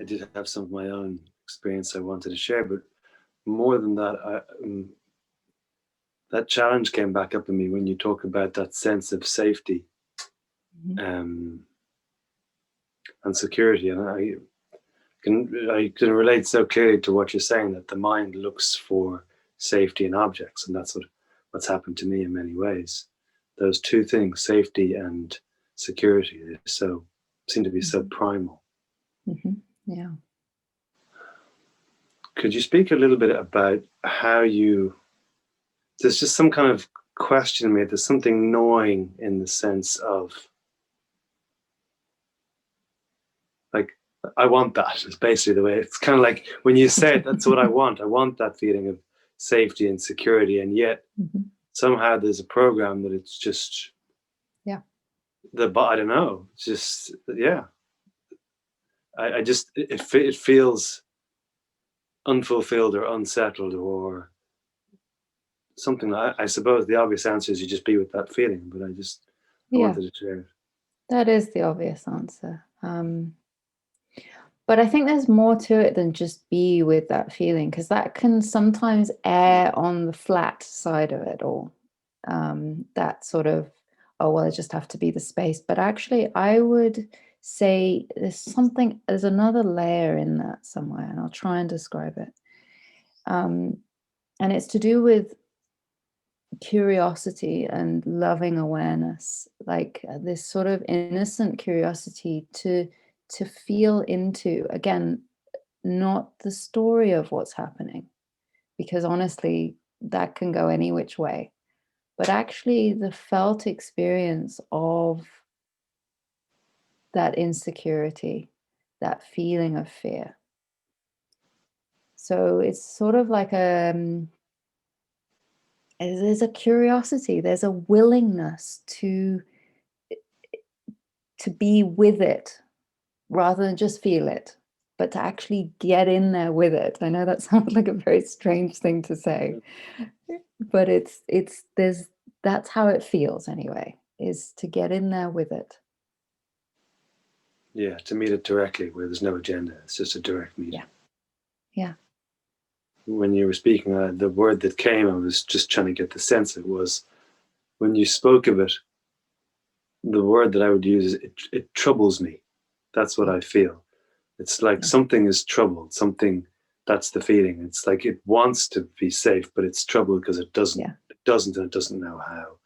did have some of my own experience I wanted to share, but more than that, that challenge came back up in me when you talk about that sense of safety, and security. And I can relate so clearly to what you're saying, that the mind looks for safety in objects, and that's what's happened to me in many ways. Those two things, safety and security, they seem to be so primal. Yeah. Could you speak a little bit about how there's just some kind of question in me, there's something gnawing in the sense of, like, I want that. It's basically the way, it's kind of like when you say it, that's what I want. I want that feeling of safety and security, and yet somehow there's a program that it's just, I don't know, it's just, I just, it feels unfulfilled or unsettled, or something. I suppose the obvious answer is you just be with that feeling, but I wanted to share it. That is the obvious answer. But I think there's more to it than just be with that feeling, because that can sometimes err on the flat side of it all. That sort of, oh, well, I just have to be the space. But actually, I would say there's another layer in that somewhere, and I'll try and describe it. And it's to do with curiosity and loving awareness, like this sort of innocent curiosity to feel into, again, not the story of what's happening, because honestly, that can go any which way, but actually the felt experience of that insecurity, that feeling of fear. So it's sort of like there's a curiosity, there's a willingness to be with it rather than just feel it, but to actually get in there with it. I know that sounds like a very strange thing to say, but that's how it feels anyway, is to get in there with it. Yeah, to meet it directly, where there's no agenda. It's just a direct meeting. Yeah. When you were speaking, the word that came, I was just trying to get the sense of, was when you spoke of it, the word that I would use is it troubles me. That's what I feel. It's like something is troubled, that's the feeling. It's like it wants to be safe, but it's troubled because it doesn't, and it doesn't know how.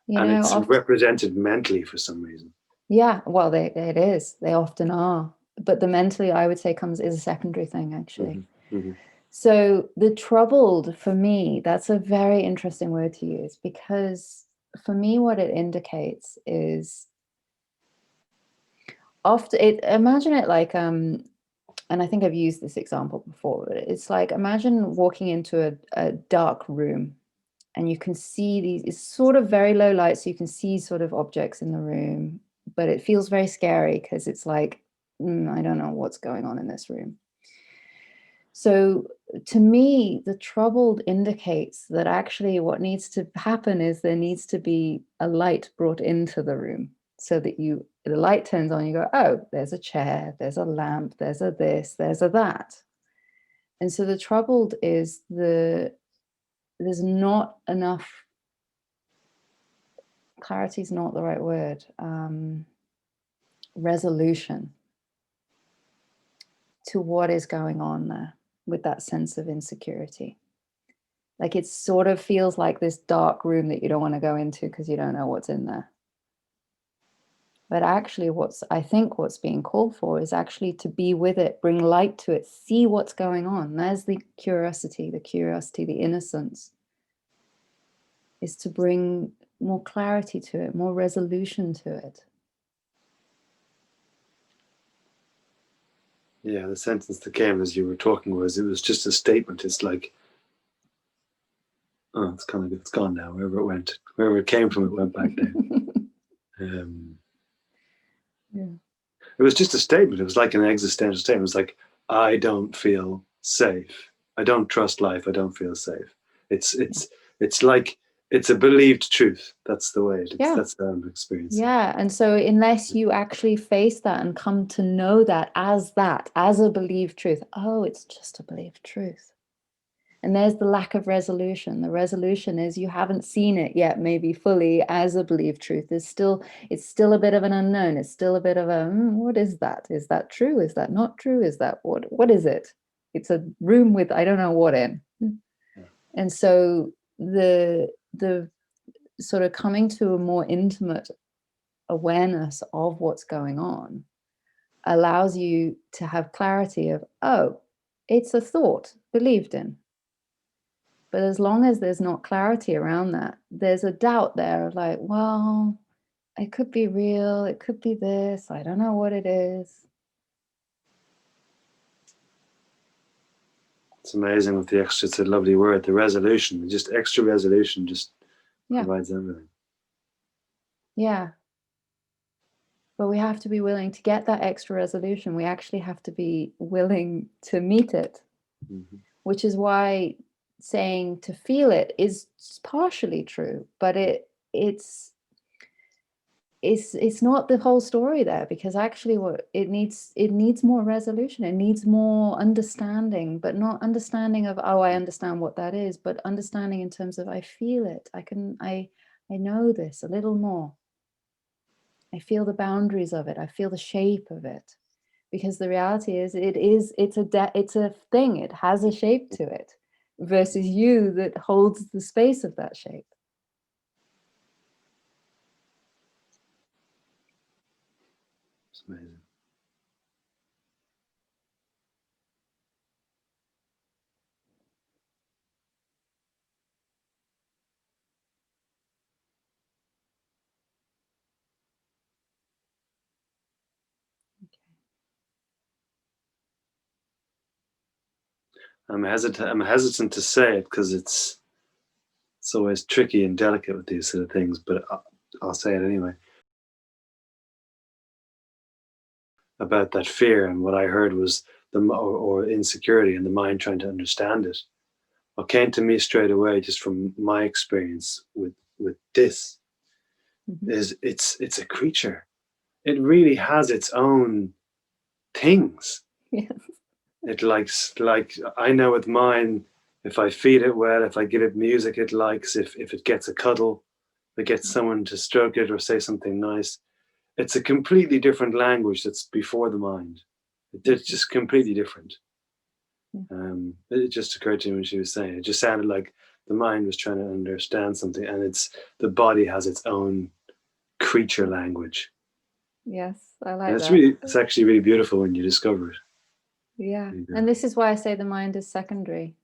And it's represented mentally for some reason. Yeah, well, it is. They often are. But the mentally, I would say, is a secondary thing, actually. So the troubled, for me, that's a very interesting word to use, because for me, what it indicates is imagine it like, and I think I've used this example before, but it's like, imagine walking into a dark room, and you can see it's sort of very low light, so you can see sort of objects in the room, but it feels very scary because it's like, I don't know what's going on in this room. So to me, the troubled indicates that actually what needs to happen is there needs to be a light brought into the room, so that the light turns on, you go, oh, there's a chair, there's a lamp, there's a this, there's a that. And so the troubled is there's not enough, clarity is not the right word, resolution to what is going on there with that sense of insecurity. Like it sort of feels like this dark room that you don't want to go into because you don't know what's in there. But actually I think what's being called for is actually to be with it, bring light to it, see what's going on. There's the curiosity, the innocence, is to bring more clarity to it, more resolution to it. Yeah, the sentence that came as you were talking it was just a statement. It's like, oh, it's gone now. Wherever it came from, it went back down. It was just a statement. It was like an existential statement. It was like, I don't feel safe. I don't trust life. I don't feel safe. It's like it's a believed truth. That's the way. Yeah. That's how I'm experiencing. Yeah. And so unless you actually face that and come to know that, as a believed truth, oh, it's just a believed truth. And there's the lack of resolution. The resolution is you haven't seen it yet, maybe fully as a believed truth. It's still a bit of an unknown. It's still a bit of a, what is that? Is that true? Is that not true? Is that what is it? It's a room with, I don't know what in. Yeah. And so the sort of coming to a more intimate awareness of what's going on allows you to have clarity of, oh, it's a thought believed in. But as long as there's not clarity around that, there's a doubt there of like, well, it could be real, it could be this, I don't know what it is. It's amazing with the extra, it's a lovely word, the resolution, just extra resolution just provides everything. Yeah. But we have to be willing to get that extra resolution. We actually have to be willing to meet it, which is why saying to feel it is partially true, but it's not the whole story there, because actually what it needs more resolution. It needs more understanding, but not understanding of, oh, I understand what that is, but understanding in terms of I feel it. I know this a little more. I feel the boundaries of it. I feel the shape of it, because the reality is it's a thing. It has a shape to it versus you that holds the space of that shape. It's amazing. I'm hesitant to say it because it's always tricky and delicate with these sort of things, but I'll say it anyway. About that fear, and what I heard was or insecurity and the mind trying to understand it. What came to me straight away, just from my experience with this, is it's a creature. It really has its own things. Yes. It likes, like I know with mine, if I feed it well, if I give it music it likes, if it gets a cuddle, if it gets someone to stroke it or say something nice, it's a completely different language that's before the mind. It's just completely different. It just occurred to me when she was saying it. It just sounded like the mind was trying to understand something, and the body has its own creature language. Yes, I like And that. it's actually really beautiful when you discover it. Yeah, and this is why I say the mind is secondary.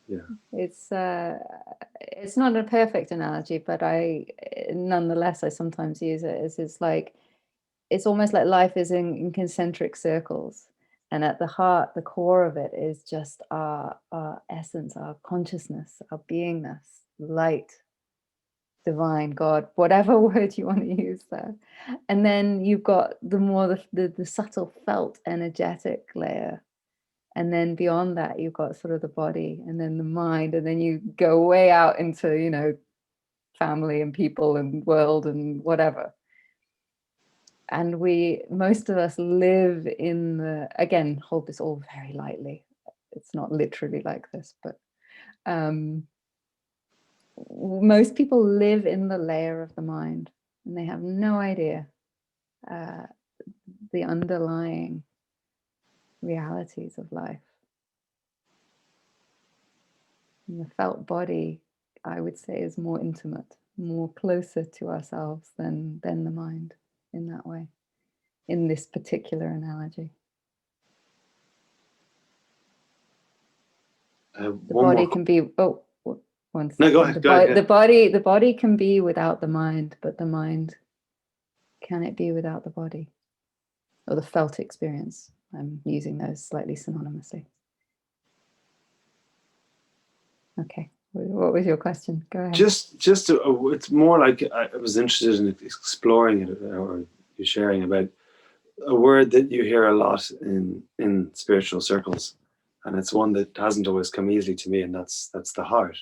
Yeah, it's not a perfect analogy, but nonetheless I sometimes use it as it's almost like life is in concentric circles, and at the heart, the core of it is just our essence, our consciousness, our beingness, light, divine, God, whatever word you want to use there. And then you've got the subtle felt energetic layer. And then beyond that, you've got sort of the body, and then the mind, and then you go way out into, family and people and world and whatever. And most of us live again, hold this all very lightly. It's not literally like this, but most people live in the layer of the mind, and they have no idea the underlying realities of life. And the felt body, I would say, is more intimate, more closer to ourselves than the mind in that way, in this particular analogy. The body can be, one second. No, go ahead. The body can be without the mind, but the mind, can it be without the body? Or the felt experience. I'm using those slightly synonymously. Okay. What was your question? Go ahead. It's more like I was interested in exploring it, or you sharing about a word that you hear a lot in spiritual circles, and it's one that hasn't always come easily to me, and that's the heart.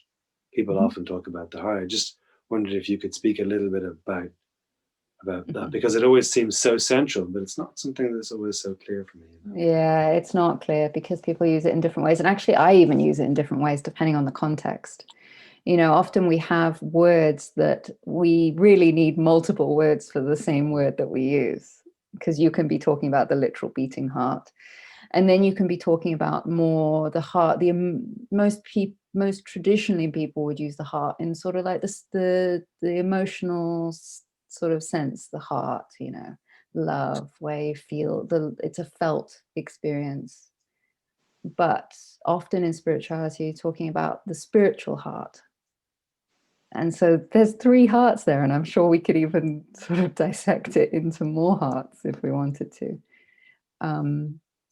people often talk about the heart. I just wondered if you could speak a little bit about that, because it always seems so central, but it's not something that's always so clear for me. Yeah, it's not clear because people use it in different ways. And actually, I even use it in different ways depending on the context. Often we have words that we really need multiple words for the same word that we use, because you can be talking about the literal beating heart. And then you can be talking about more the heart. Most traditionally, people would use the heart in sort of like this, the emotional sort of sense, the heart, love, where you feel it's a felt experience. But often in spirituality, talking about the spiritual heart. And so there's 3 hearts there, and I'm sure we could even sort of dissect it into more hearts if we wanted to.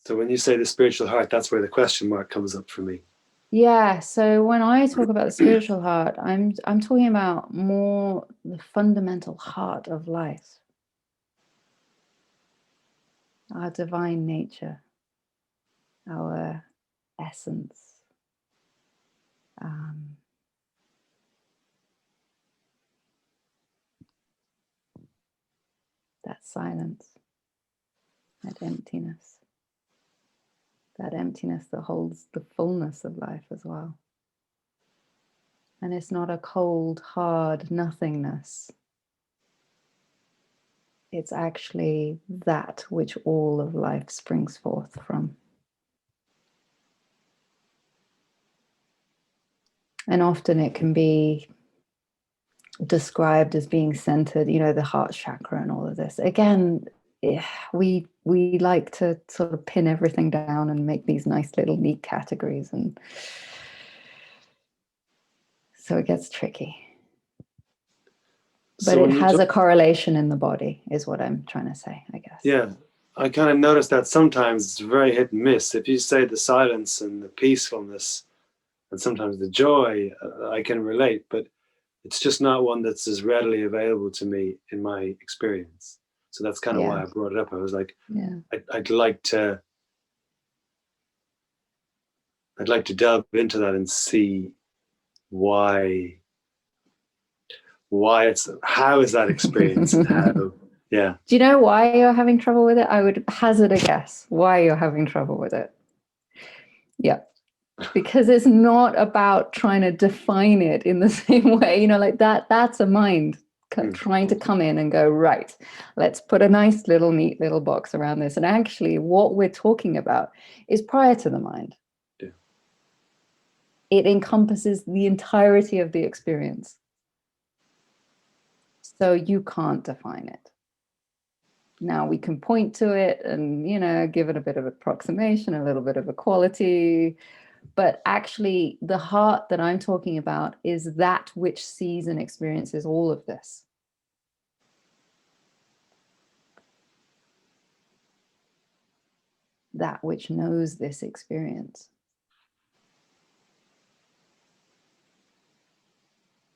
So when you say the spiritual heart, that's where the question mark comes up for me. Yeah, so when I talk about the spiritual heart, I'm talking about more the fundamental heart of life, our divine nature, our essence. That silence, that emptiness that holds the fullness of life as well. And it's not a cold, hard nothingness. It's actually that which all of life springs forth from. And often it can be described as being centered, the heart chakra and all of this. Again, we like to sort of pin everything down and make these nice little neat categories, and so it gets tricky. But it has a correlation in the body, is what I'm trying to say, I guess. Yeah, I kind of noticed that sometimes it's very hit and miss. If you say the silence and the peacefulness and sometimes the joy, I can relate, but it's just not one that's as readily available to me in my experience. So that's kind of why I brought it up. I was like, I'd like to delve into that and see how is that experience and how. Yeah. Do you know why you're having trouble with it? I would hazard a guess why you're having trouble with it. Yeah. Because it's not about trying to define it in the same way, like that's a mind trying to come in and go, right, let's put a nice little neat little box around this. And actually what we're talking about is prior to the mind. Yeah. It encompasses the entirety of the experience. So you can't define it. Now we can point to it and, give it a bit of approximation, a little bit of equality. But actually, the heart that I'm talking about is that which sees and experiences all of this. That which knows this experience.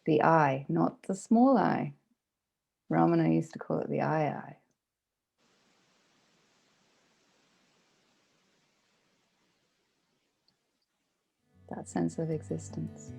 The I, not the small I. Ramana used to call it the I. That sense of existence.